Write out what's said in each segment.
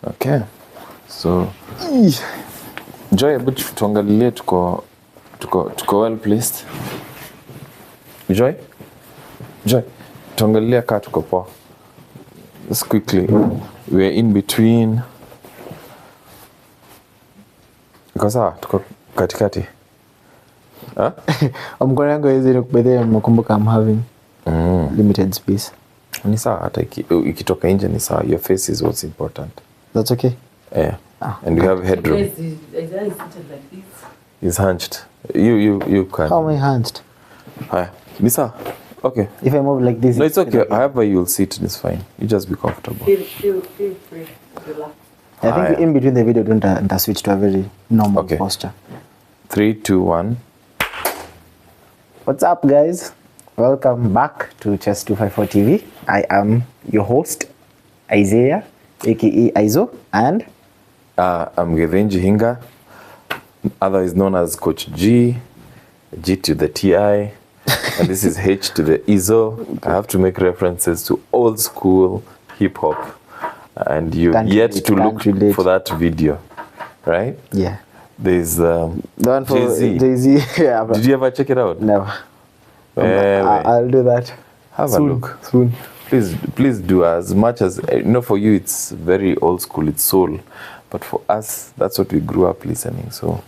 Okay. So Joy, but tuangalilie tuko well placed. Joy, tuangalilie kaa tuko poa. Just quickly, we are in between. Sawa, tuko katikati. Mkono yangu hizi nikubedhea mkumbuka I'm having limited space. Ni sawa, hata ikitoka nje ni sawa. Your face is what's important. That's okay? Yeah. And you have headroom. Is seated like this? He's hunched. You can. How am I hunched? Hi. Ni sawa? Okay. If I move like this... No, it's okay. However you'll sit, it's fine. You just be comfortable. Feel free. Relax. I think in between the video, don't switch to a very normal posture. 3, 2, 1. What's up, guys? Welcome back to Chess 254 TV. I am your host, Isaiah, aka Izzo, and I'm Githinji Hinga, otherwise known as Coach G to the TI, and this is H to the Izzo. I have to make references to old school hip hop, and you yet to look for that video, right? Yeah. There's the one for Jay-Z. Yeah, did you ever check it out? No. I'll do that. Have soon, a look. Soon. Please do, as much as for you it's very old school, it's soul, but for us that's what we grew up listening. So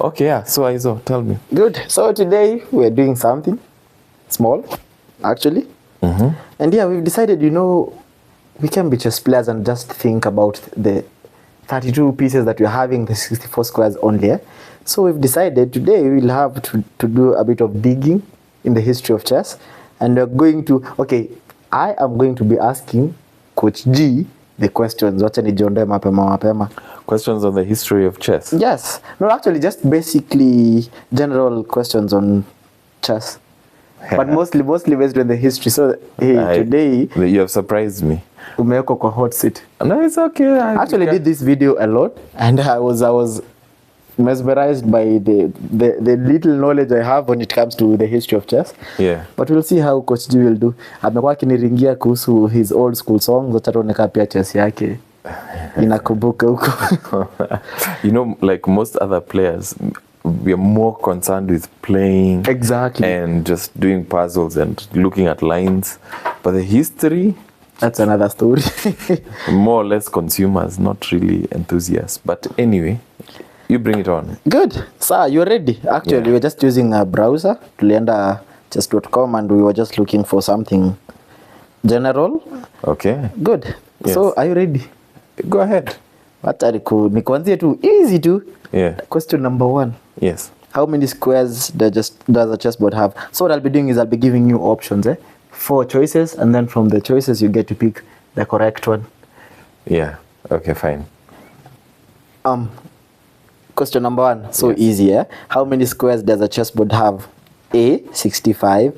okay, yeah. So Izzo, tell me. Good. So today we're doing something small, actually. And yeah, we've decided, we can be chess players and just think about the 32 pieces that we're having, the 64 squares only. So we've decided today we'll have to do a bit of digging in the history of chess, and we're going to, I am going to be asking Coach G the questions. Questions on the history of chess? Yes. No, actually just basically general questions on chess. But mostly based on the history. So today you have surprised me. Umewekwa kwa hot seat. No, it's okay. I actually did this video a lot, and I was mesmerized by the little knowledge I have when it comes to the history of chess. Yeah. But we'll see how Coach G will do. Amekuwa akiniringia kuhusu his old school songs, acha tuoneka pia chess yake inakumbuka huko. Like most other players, we are more concerned with playing. Exactly. And just doing puzzles and looking at lines. But the history, that's another story. More or less consumers, not really enthusiasts. But anyway, you bring it on. Good. Sir, you're ready. Actually, we were just using a browser, tulienda chess.com, and we were just looking for something general. Okay. Good. Yes. So, are you ready? Go ahead. Nikuanzie tu, easy tu. Yeah. Question number 1. Yes. How many squares does a chessboard have? So what I'll be doing is I'll be giving you options, 4 choices, and then from the choices you get to pick the correct one. Yeah. Okay, fine. Question number 1. So easy, How many squares does a chessboard have? A, 65,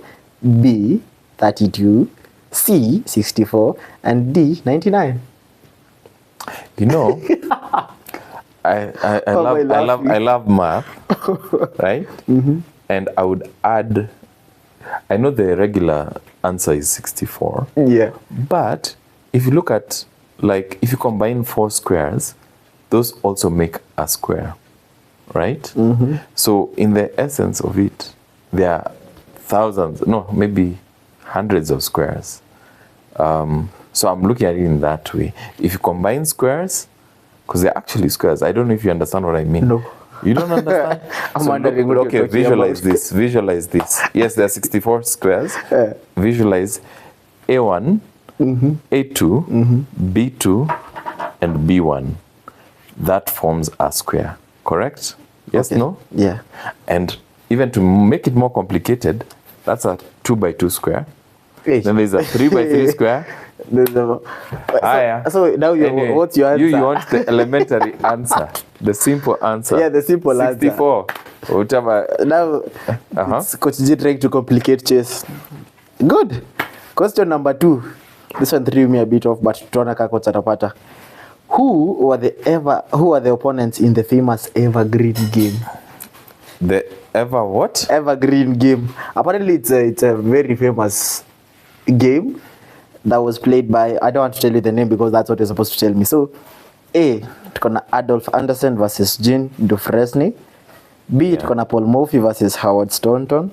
B, 32, C, 64, and D, 99. I love math, right? And I would add, I know the regular answer is 64. Yeah. But if you look at, if you combine 4 squares, those also make a square, right? So in the essence of it, there are maybe hundreds of squares. So I'm looking at it in that way. If you combine squares, because they're actually squares. I don't know if you understand what I mean. No. You don't understand? I'm wondering what you're talking visualize this. Visualize this. Yes, there are 64 squares. Visualize A1, A2, B2, and B1. That forms a square. Correct? Yes, no? Yeah. And even to make it more complicated, that's a 2 by 2 square. Then there's a 3 by 3 square. So now what's your answer? You want the elementary answer, the simple answer. Yeah, the simple 64. answer. Whatever. Now, it's Coach G trying to complicate chess. Good. Question number 2. This one threw me a bit off, but tuona kaka utapata. Who are the opponents in the famous Evergreen game? The what? Evergreen game. Apparently, it's a very famous game. that was played by, I don't want to tell you the name because that's what you're supposed to tell me. So, A, tuko na Adolf Anderson versus Jean Dufresne. B, tuko na Paul Morphy versus Howard Staunton.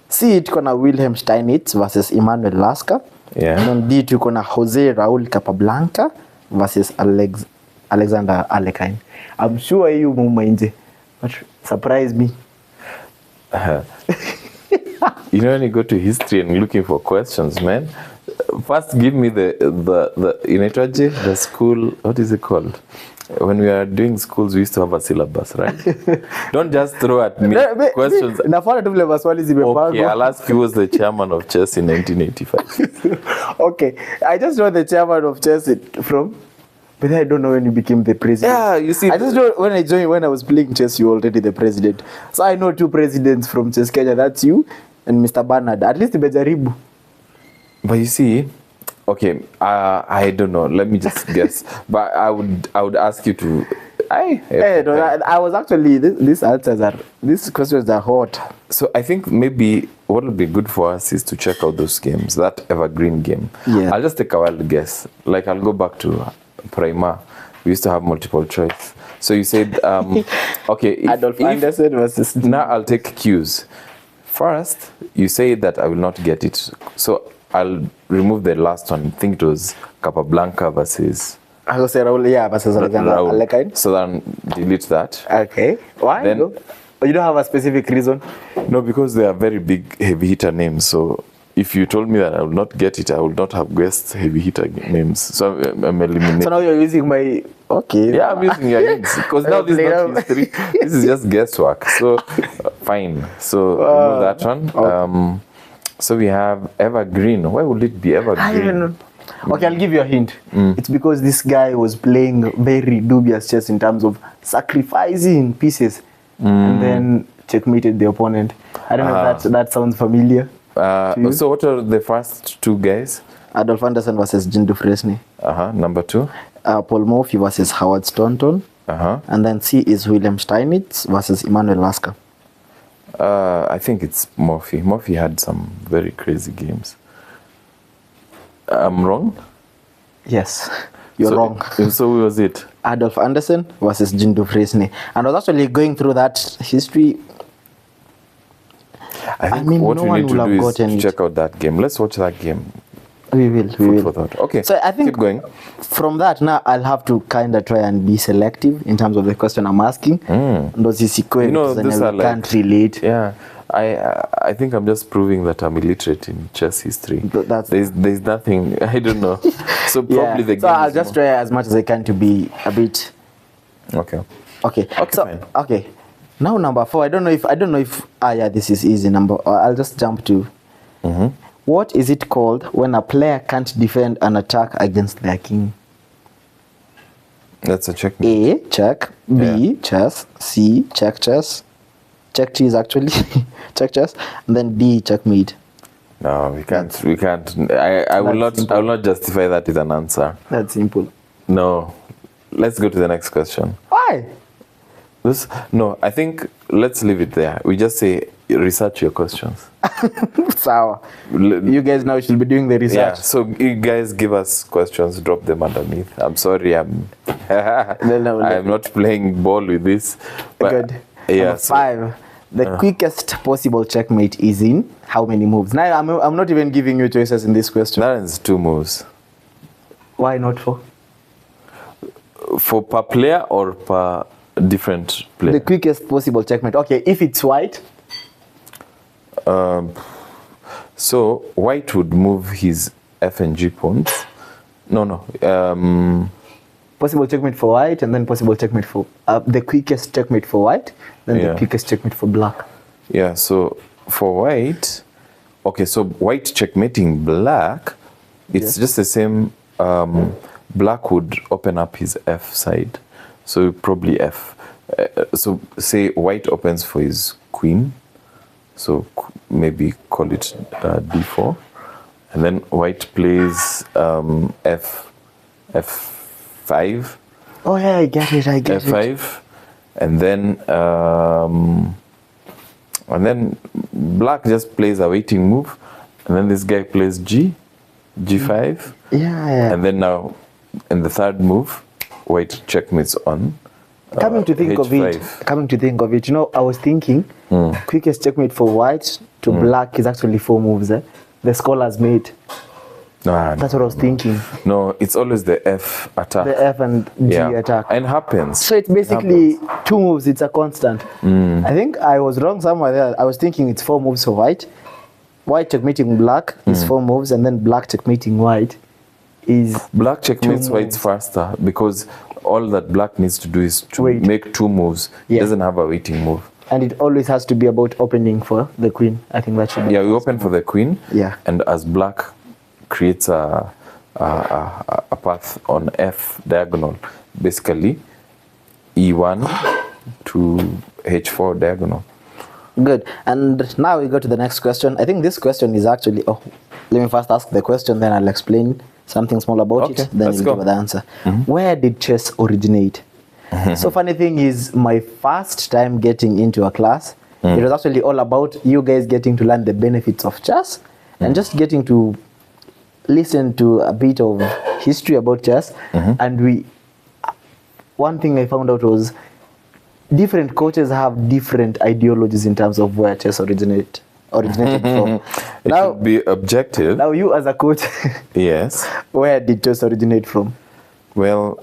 C, tuko na Wilhelm Steinitz versus Emmanuel Lasker. Yeah. And then D, tuko na Jose Raul Capablanca versus Alexander Alekhine. I'm sure you muma nje, but surprise me. You know, when you go to history and looking for questions, man, first give me the the school, what is it called? When we are doing schools, we used to have a syllabus, right? Don't just throw at me questions. Okay, I'll ask you, who was the chairman of chess in 1985? Okay, I just know the chairman of chess from, but I don't know when you became the president. Yeah, you see. I just know when I was playing chess, you were already the president. So I know 2 presidents from Chess Kenya. That's you and Mr. Bernard. At least Bejaribu. But you see, okay, I don't know. Let me just guess. But I would ask you to. I was actually these questions are hot. So I think maybe what would be good for us is to check out those games, that evergreen game. Yeah. I'll just take a wild guess. Like I'll go back to Prima. We used to have multiple choice. So you said, okay, Adolf Anderson versus. Now I'll take cues. First, you say that I will not get it. So I'll remove the last one. I think it was Capablanca versus. Jose Raul, yeah, versus Alexander Alekhine. So then delete that. Okay. Why? Then, you don't have a specific reason? No, because they are very big heavy hitter names. So if you told me that I will not get it, I would not have guessed heavy hitter names. So I'm eliminating. So now you're using my. Okay. Yeah, I'm using your hints because now this is not history. This is just guesswork. So fine. So remove that one. Okay. So we have evergreen. Why would it be evergreen? I don't know. Okay, I'll give you a hint. It's because this guy was playing very dubious chess in terms of sacrificing pieces and then checkmated the opponent. I don't know if that sounds familiar. So what are the first 2 guys? Adolf Anderson versus Jean Dufresne. Number 2? Paul Morphy versus Howard Staunton. And then C is William Steinitz versus Emmanuel Lasker. I think it's Morphy. Morphy had some very crazy games. I'm wrong? Yes, you're wrong. So who was it? Adolf Anderson versus Jean Dufresne. And I was actually going through that history. I think what no we one need to will do have is gotten check out that game. Let's watch that game. We will. Food for thought. Okay. So I think keep going. From that now I'll have to kind of try and be selective in terms of the question I'm asking. Those these are can't relate. Yeah. I think I'm just proving that I'm illiterate in chess history. There's nothing. I don't know. So probably the game. So I'll just try as much as I can to be a bit. Okay. So, fine. okay. Now number 4. I don't know if this is easy number. I'll just jump to. What is it called when a player can't defend an attack against their king? That's a check. A, check. B, chess. C, check chess. Check cheese actually. Check chess. And then D, checkmate. No, we can't. I will not justify that as an answer. That's simple. No. Let's go to the next question. Why? No, I think let's leave it there. We just say research your questions. Sour. You guys now should be doing the research. Yeah, so you guys give us questions, drop them underneath. I'm sorry, I'm not playing ball with this. But good. Yeah. Number 5. The quickest possible checkmate is in how many moves? Now I'm not even giving you choices in this question. That is 2 moves. Why not 4? For per player or per different player? The quickest possible checkmate. Okay, if it's white. So white would move his F and G pawns. No. Possible checkmate for white, and then possible checkmate for the quickest checkmate for white, then the quickest checkmate for black. Yeah. So for white, okay. So white checkmating black, it's just the same. Black would open up his F side, so probably F. So say white opens for his queen, so maybe call it D4, and then white plays F5. Oh yeah, I get it. F5, and then black just plays a waiting move, and then this guy plays G, G5. Yeah. And then now, in the third move, white checkmates on Coming to think of it, you know, I was thinking quickest checkmate for white to black is actually 4 moves. The scholars made. That's what I was thinking. No, it's always the F attack. The F and G attack. And happens. So it's basically 2 moves. It's a constant. I think I was wrong somewhere there. I was thinking it's 4 moves for white. White checkmating black is 4 moves, and then black checkmating white is black checkmates white's faster because all that black needs to do is to make 2 moves. It doesn't have a waiting move. And it always has to be about opening for the queen. I think that should be. Yeah, we open for the queen. Yeah. And as black creates a path on F diagonal, basically E1 to H4 diagonal. Good. And now we go to the next question. I think this question is actually, let me first ask the question, then I'll explain something small about it, then you'll give the answer. Where did chess originate? So funny thing is, my first time getting into a class, it was actually all about you guys getting to learn the benefits of chess and just getting to listen to a bit of history about chess. And one thing I found out was different coaches have different ideologies in terms of where chess originated from. It should be objective. Now you as a coach, yes, where did chess originate from? Well,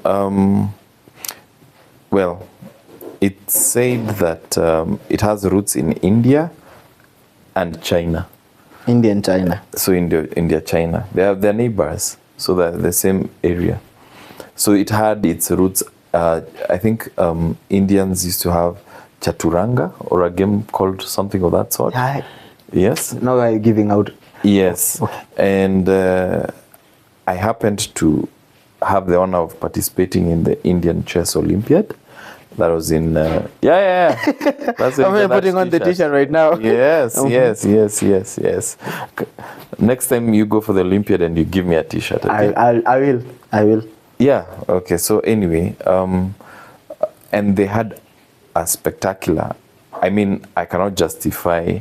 it said that it has roots in India and China. India and China. So India, China. They're neighbors, so they're the same area. So it had its roots. I think Indians used to have Chaturanga, or a game called something of that sort. Yes. Now I'm giving out. Yes. Okay. And I happened to have the honor of participating in the Indian Chess Olympiad. That was in That's I'm putting on the t-shirt right now. Yes. Next time you go for the Olympiad and you give me a t-shirt. Okay? I will. Yeah. Okay. So anyway, and they had a spectacular. I mean, I cannot justify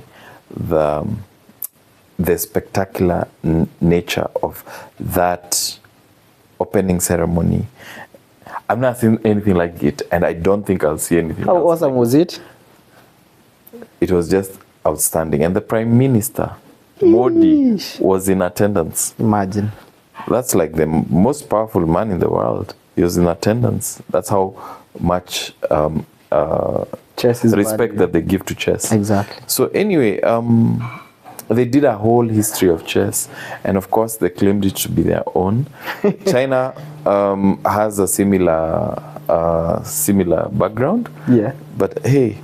the spectacular nature of that opening ceremony. I've not seen anything like it, and I don't think I'll see anything. How awesome was it? It was just outstanding, and the Prime Minister, Modi, was in attendance. Imagine. That's like the most powerful man in the world. He was in attendance. That's how much chess is respect that they give to chess. Exactly. So anyway, they did a whole history of chess, and of course they claimed it to be their own. China has a similar background. Yeah. But hey,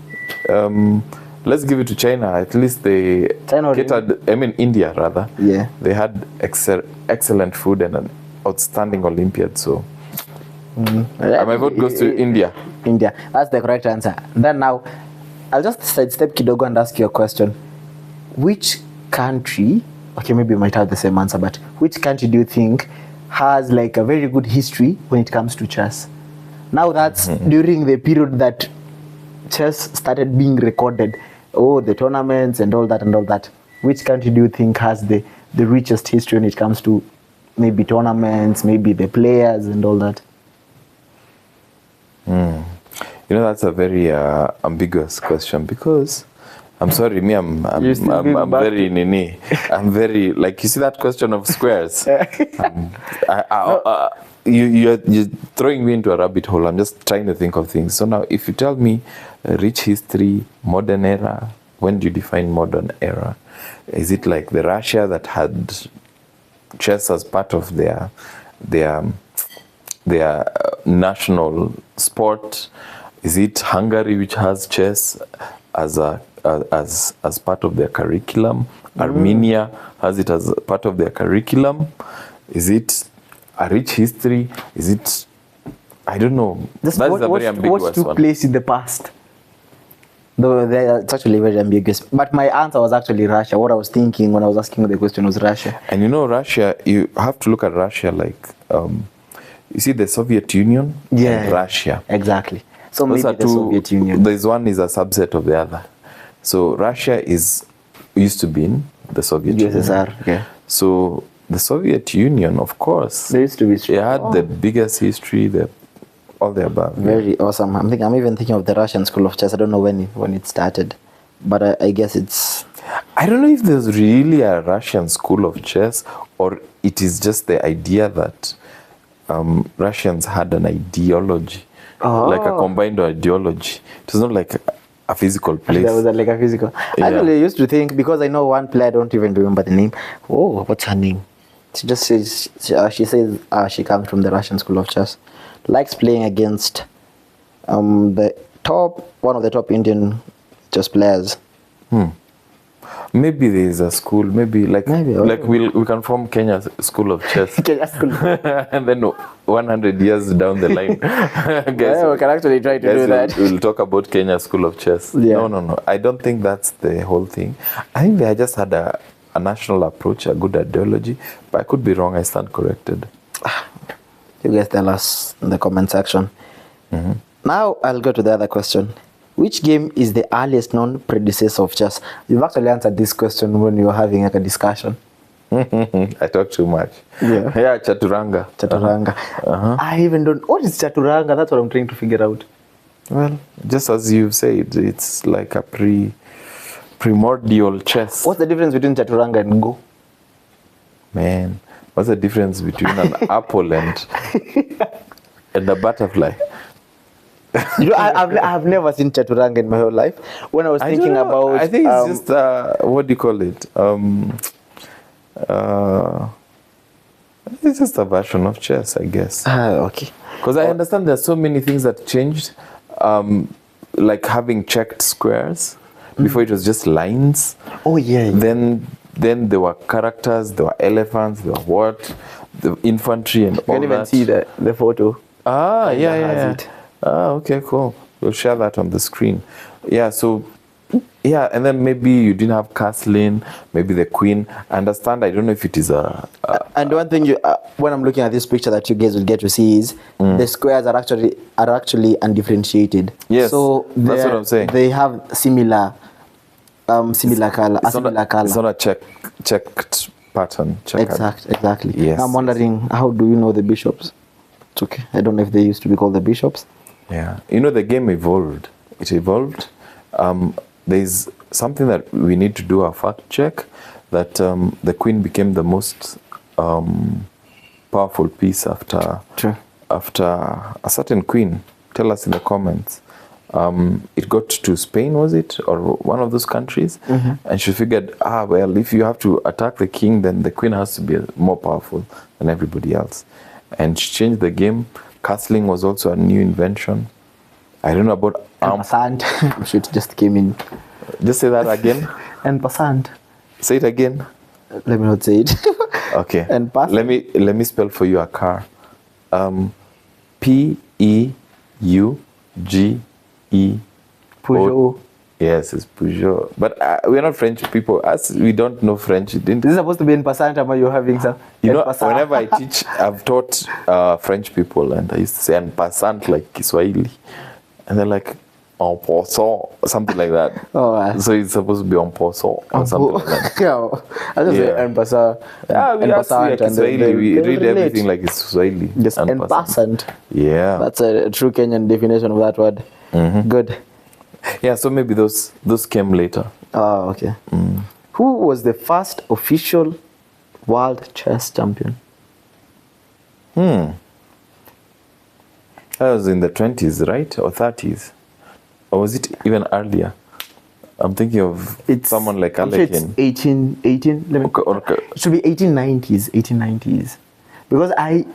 let's give it to China. At least they catered, India rather. Yeah. They had excellent food and an outstanding Olympiad. So my vote goes to India. India. That's the correct answer. Then now, I'll just sidestep kidogo and ask you a question. Which country, okay, maybe you might have the same answer, but which country do you think has like a very good history when it comes to chess? Now that's during the period that chess started being recorded. The tournaments and all that. Which country do you think has the richest history when it comes to maybe tournaments, maybe the players and all that? You know, that's a very ambiguous question because I'm sorry, me, I'm very nini. I'm very, like, you see that question of squares. You're throwing me into a rabbit hole. I'm just trying to think of things. So now, if you tell me rich history, modern era, when do you define modern era? Is it like the Russia that had chess as part of their national sport? Is it Hungary which has chess as part of their curriculum? Armenia has it as part of their curriculum? Is it a rich history? Is it, I don't know. That's a very ambiguous what took place in the past? Though it's actually very ambiguous. But my answer was actually Russia. What I was thinking when I was asking the question was Russia. And you know, Russia, you have to look at Russia like, you see the Soviet Union and Russia. Exactly. So maybe the Soviet Union. There's one is a subset of the other. So Russia used to be in the Soviet Union. USSR, yeah. So The Soviet Union, of course. They used to be It had the biggest history, all the above. very awesome. I'm even thinking of the Russian School of Chess. I don't know when it started, but I guess it's. I don't know if there's really a Russian school of chess, or it is just the idea that Russians had an ideology, like a combined ideology. It was not like a physical place. There was like a physical. Yeah. Actually, I used to think, because I know one player, I don't even remember the name. Oh, what's her name? She just says she says she comes from the Russian School of Chess. Likes playing against one of the top Indian chess players. Maybe there is a school, maybe we can form Kenya's School of Chess. Kenya School. And then 100 years down the line, guys, Yeah, we can actually try to do that. We'll talk about Kenya School of Chess. Yeah. No. I don't think that's the whole thing. I think they just had a national approach, a good ideology, but I could be wrong. I stand corrected. You guys tell us in the comment section. Now I'll go to the other question. Which game is the earliest known predecessor of chess? You've actually answered this question when you were having like a discussion. I talk too much. Yeah. Yeah, Chaturanga. Chaturanga. I even don't. What is Chaturanga? That's what I'm trying to figure out. Well, just as you said, it's like a primordial chess. What's the difference between Chaturanga and Go? Man, what's the difference between an apple and a butterfly? You know, I've never seen Chaturanga in my whole life. When I was thinking about, I think it's just what do you call it? It's just a version of chess, I guess. Okay. Because I understand there's so many things that changed, like having checked squares. Before it was just lines. Oh yeah. Then there were characters, there were elephants, there were the infantry and all that. You can even see the photo. Yeah. Okay, cool. We'll share that on the screen. Yeah, so, yeah, and then maybe you didn't have castling, maybe the queen. I understand, I don't know if it is and one thing when I'm looking at this picture that you guys will get to see is the squares are actually undifferentiated. Yes, so that's what I'm saying. They have similar color. It's not a checked pattern. Exactly. Yes. I'm wondering, how do you know the bishops? It's okay. I don't know if they used to be called the bishops. Yeah. You know, the game evolved. It evolved. There's something that we need to do a fact check, that the queen became the most powerful piece after a certain queen. Tell us in the comments. It got to Spain, was it? Or one of those countries. And she figured, well, if you have to attack the king, then the queen has to be more powerful than everybody else. And she changed the game. Castling was also a new invention. I don't know about passant. I'm sure it just came in. Just say that again. And passant. Say it again. Let me not say it. Okay. And passant. Let me spell for you a car. P-E-U-G-E. Peugeot. Yes, it's Peugeot. But we're not French people. As we don't know French. This is supposed to be in passant, or you're having some. You know, whenever I teach, I've taught French people, and I used to say en passant like Kiswahili. And they're like, en passant, something like that. So it's supposed to be en passant or something like that. I just say en passant. We read everything like it's Swahili. Just en passant. Yeah. That's a true Kenyan definition of that word. Good. Yeah, so maybe those came later. Oh, okay. Who was the first official world chess champion? That was in the 20s, right? Or 30s? Or was it even earlier? I'm thinking of someone like Alekin. It's 18. Let me. Okay. It should be 1890s. Because I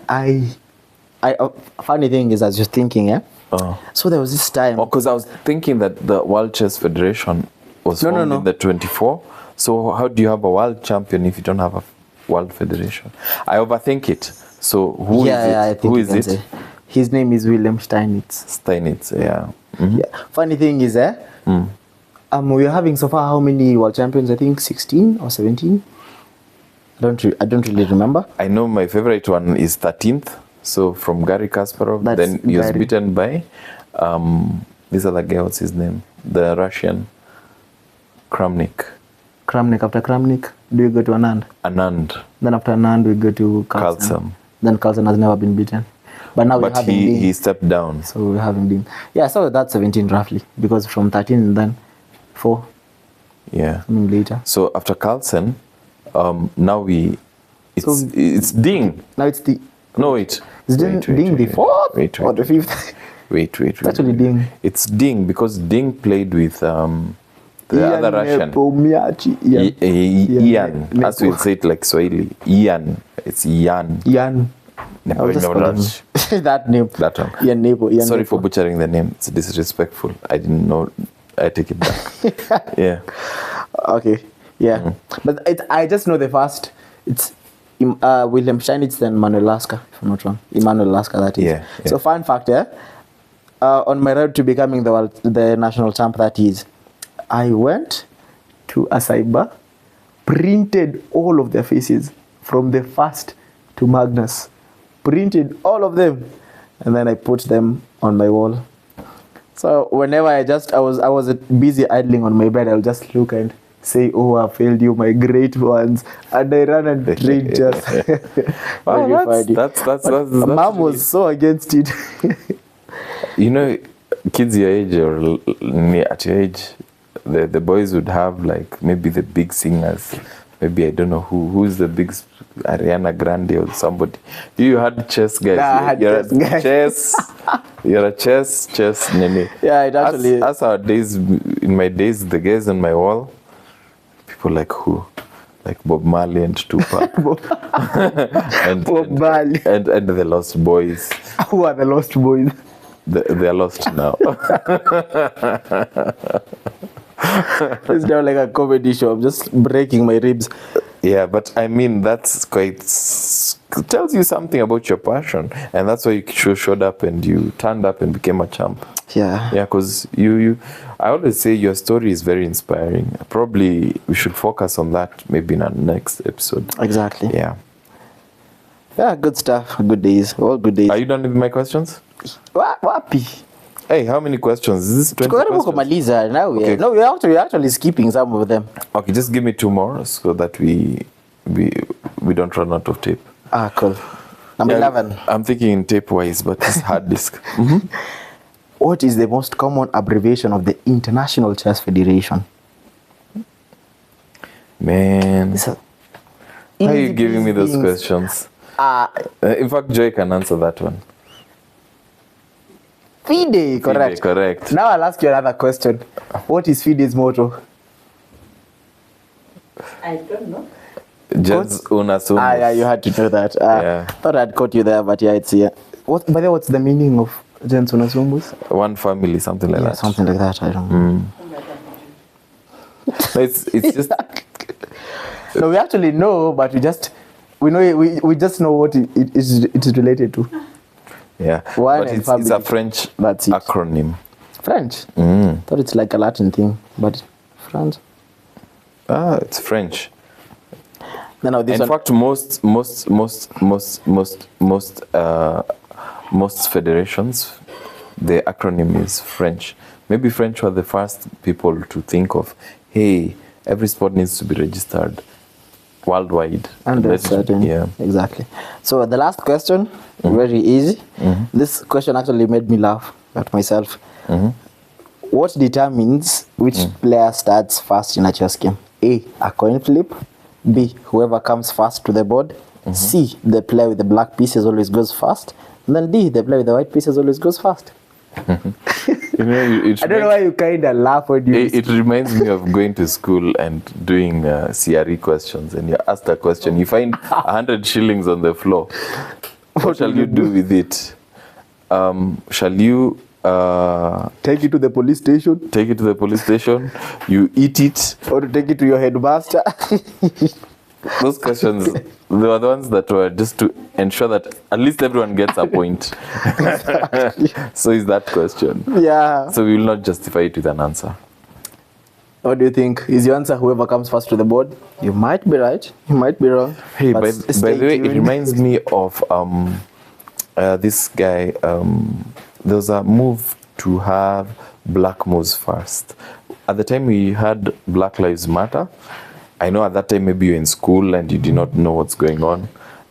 funny thing is, I was just thinking, so there was this time. Because I was thinking that the World Chess Federation was formed in the 24. So how do you have a world champion if you don't have a world federation? I overthink it. So who is it? I think who is it? Say. His name is William Steinitz. Yeah. Yeah. Funny thing is, we are having so far how many world champions? I think 16 or 17. I don't really remember. I know my favorite one is 13th. So from Garry Kasparov. Then he was beaten by this other guy. What's his name? The Russian Kramnik. Kramnik. After Kramnik, do you go to Anand? Anand, Then after Anand, we go to Carlson. Carlson. Then Carlson has never been beaten. But now we But have him being. he stepped down. So we have him being. Yeah, so that's 17 roughly. Because from 13 and then 4 Yeah. coming later. So after Carlson, now it's So- it's Ding. Now it's the. No, wait. Is Wait, Ding the wait, 4th wait, or the 5th? Wait. actually Ding. It's Ding because Ding played with the other Russian. Ian. As we say it like Swahili. Ian. It's Ian. Ian. I was just calling him. That name. That one. Ian Nepo. Ian Sorry Nepo. for butchering the name. It's disrespectful. I didn't know. I take it back. Yeah. Okay. Yeah. But I just know the first. It's William Steinitz then Manuel Lasker, if I'm not wrong. Emmanuel Lasker, that is. Yeah, yeah. So fun fact, on my road to becoming the national champ that is, I went to a cyber, printed all of their faces from the first to Magnus. Printed all of them. And then I put them on my wall. So whenever I was busy idling on my bed, I'll just look and say, "Oh, I failed you, my great ones," and I ran and trained just. Wow, that's Mom was so against it. You know, kids your age or at your age, the boys would have like maybe the big singers. Maybe I don't know who's the big Ariana Grande or somebody. You had chess guys. Nah, I had You're chess guys. chess. You're a chess nene. Yeah, it actually. As our days, in my days, the guys on my wall, people like who? Like Bob Marley and Tupac. and, Bob Marley. and the Lost Boys. Who are the Lost Boys? They are lost now. It's now like a comedy show. I'm just breaking my ribs. Yeah, but I mean, that's quite tells you something about your passion, and that's why you showed up and you turned up and became a champ. Yeah. Yeah, because I always say your story is very inspiring. Probably we should focus on that maybe in our next episode. Exactly. Yeah. Yeah, good stuff. Good days. All good days. Are you done with my questions? Wapi? Hey, how many questions? Is this 20 Tuko karibu questions? kumaliza. Now Okay. no, we're actually skipping some of them. Okay, just give me 2 more so that we don't run out of tape. Ah, cool. Number Yeah, 11. I'm thinking in tape wise, but it's hard disk. What is the most common abbreviation of the International Chess Federation? Man, It's a why are you easy giving me those things. questions? In fact, Joy can answer that one. FIDE, correct. Correct. Now I'll ask you another question. What is FIDE's motto? I don't know. Just una sum. Yeah, you had to know that. Yeah. Thought I'd caught you there, but yeah, it's here. By the way, what's the meaning of Gens Unasumbus? One family, something like Yeah, that. something like that. I don't know. No, it's just No, we actually know, but we just know what it is related to. yeah. One But and it's a family. French That's it. acronym. French. Mm. Thought it's like a Latin thing, but French. It's French. No, this In one. fact, most federations, the acronym is French. Maybe French were the first people to think of, hey, every sport needs to be registered worldwide. And Let that's it- certain. Yeah. Exactly. So the last question, very easy. This question actually made me laugh at myself. What determines which player starts first in a chess game? A coin flip. B, whoever comes first to the board. C, the player with the black pieces always goes first. And then D, the player with the white pieces always goes first. You know, I don't know why you kind of laugh when you. It reminds me of going to school and doing CRE questions, and you ask a question, you find 100 shillings on the floor. What shall you do with it? Shall you take it to the police station take it to the police station? You eat it? or to take it to your headmaster? Those questions, they were the ones that were just to ensure that at least everyone gets a point. So is that question. Yeah. So we will not justify it with an answer. What do you think? Is your answer whoever comes first to the board? You might be right. You might be wrong. Hey, But by stay the way, it tuned. reminds me of this guy. There was a move to have black moves first. At the time we had Black Lives Matter, I know at that time maybe you're in school and you did not know what's going on.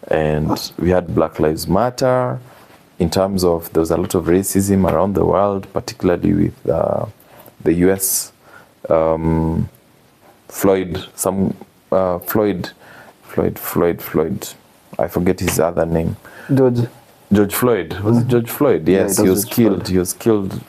And we had Black Lives Matter. In terms of, there was a lot of racism around the world, particularly with the US. Floyd. I forget his other name. George Floyd. Was it George Floyd? Yes, he was killed. He was killed.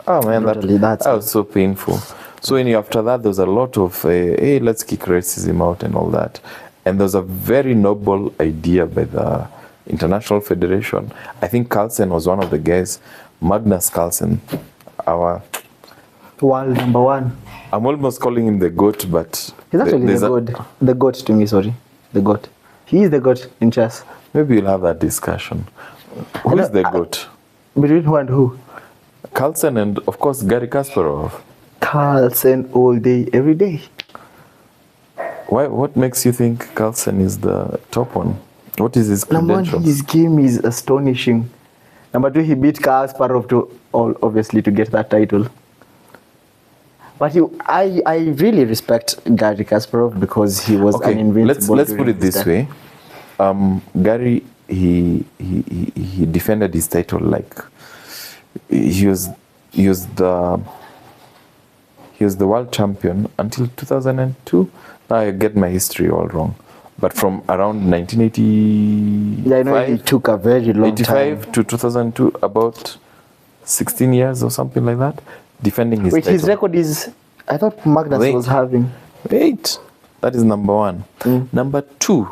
Oh man, that was so painful. So after that, there was a lot of, hey, let's kick racism out and all that. And there was a very noble idea by the International Federation. I think Carlsen was one of the guys. Magnus Carlsen, our world number one. I'm almost calling him the GOAT, but he's actually the GOAT to me. Sorry, the GOAT. He is the GOAT in chess. Maybe we'll have that discussion. Who is the GOAT? Between who and who? Carlsen and of course Garry Kasparov. Carlsen all day, every day. Why? What makes you think Carlsen is the top one? What is his credentials? Number one, his game is astonishing. Number two, he beat Kasparov obviously to get that title. But I really respect Garry Kasparov because he was an invincible. Let's put it this way. Garry, he defended his title like he was the world champion until 2002. Now I get my history all wrong. But from around 1985, yeah, I know it took a very long time. 85 to 2002, about 16 years or something like that, defending his title. His record is, I thought Magnus was having. Wait, that is number one. Number two,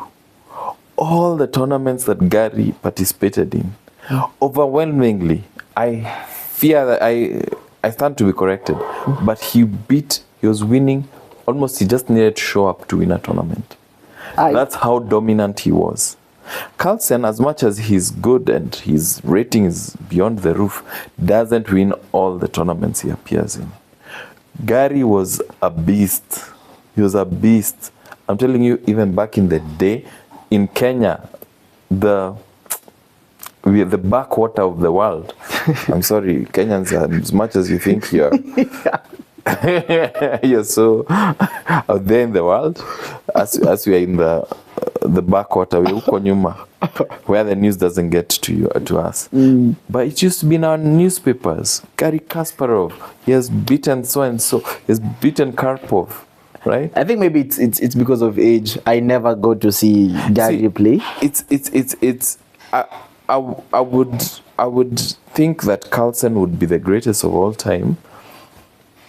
all the tournaments that Garry participated in, overwhelmingly, I fear that I stand to be corrected, but he was winning, almost he just needed to show up to win a tournament. That's how dominant he was. Carlsen, as much as he's good and his rating is beyond the roof, doesn't win all the tournaments he appears in. Garry was a beast. He was a beast. I'm telling you, even back in the day, in Kenya, the backwater of the world. I'm sorry, Kenyans, as much as you think you're you're so out there in the world, as we are in the backwater, we're huko nyuma, where the news doesn't get to us. But it used to be in our newspapers. Garry Kasparov, he has beaten so and so. He has beaten Karpov, right? I think maybe it's because of age. I never go to see Garry play. I would think that Carlsen would be the greatest of all time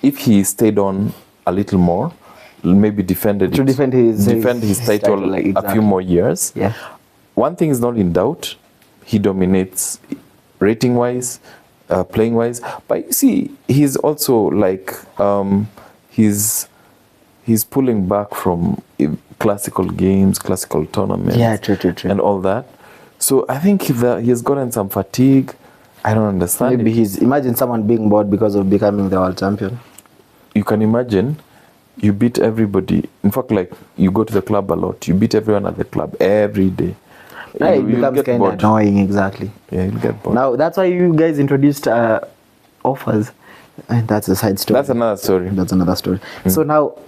if he stayed on a little more, maybe defend his title like exactly. A few more years. Yeah. One thing is not in doubt: he dominates rating-wise, playing-wise. But you see, he's also like he's pulling back from classical games, classical tournaments, true, and all that. So I think he has gotten some fatigue. I don't understand. Maybe imagine someone being bored because of becoming the world champion. You can imagine, you beat everybody. In fact, like you go to the club a lot. You beat everyone at the club every day. It becomes kind of annoying, exactly. Yeah, you'll get bored. Now that's why you guys introduced offers, and that's a side story. That's another story. So now,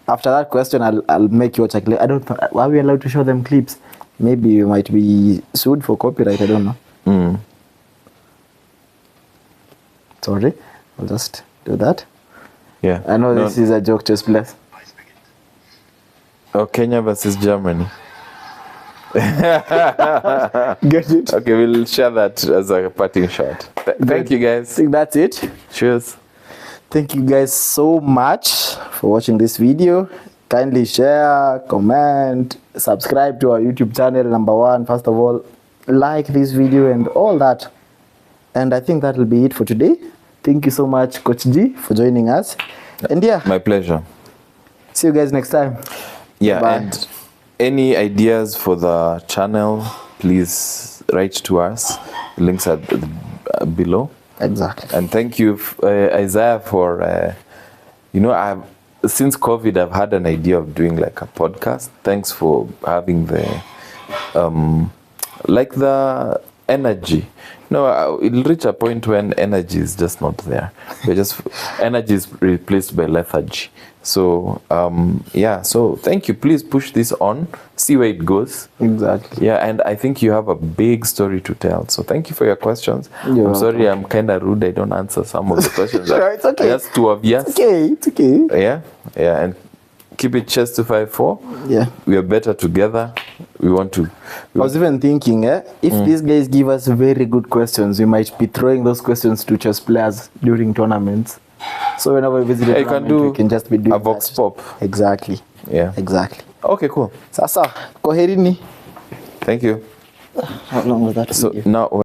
after that question, I'll make you watch a clip. I don't know. Are we allowed to show them clips? Maybe you might be sued for copyright. I don't know. Sorry, I'll just do that. Yeah. I know this is a joke, just bless. Oh, Kenya versus Germany. Get it? Okay, we'll share that as a parting shot. Thank you, guys. I think that's it. Cheers. Thank you guys so much for watching this video. Kindly share, comment, subscribe to our YouTube channel, number one. First of all, like this video and all that. And I think that will be it for today. Thank you so much, Coach G, for joining us. And yeah, my pleasure. See you guys next time. Yeah, bye. And any ideas for the channel, please write to us. Links are below. Exactly. And thank you, Isaiah, for since COVID, I've had an idea of doing like a podcast. Thanks for having the energy. No, it'll reach a point when energy is just not there. Energy is replaced by lethargy. So yeah. So thank you. Please push this on. See where it goes. Exactly. Yeah, and I think you have a big story to tell. So thank you for your questions. You're I'm sorry, I'm kind of rude. I don't answer some of the questions. Sure, it's okay. Just too obvious. It's okay. Yeah, yeah, and keep it chest to 5-4. Yeah. We are better together. We want to. I was even thinking, if these guys give us very good questions, we might be throwing those questions to chess players during tournaments. So whenever we visit a tournament, we can just be doing a vox that. pop. Exactly. Yeah. Exactly. Okay, cool. Sasa, kwaherini. Thank you. How long was that? So video? now.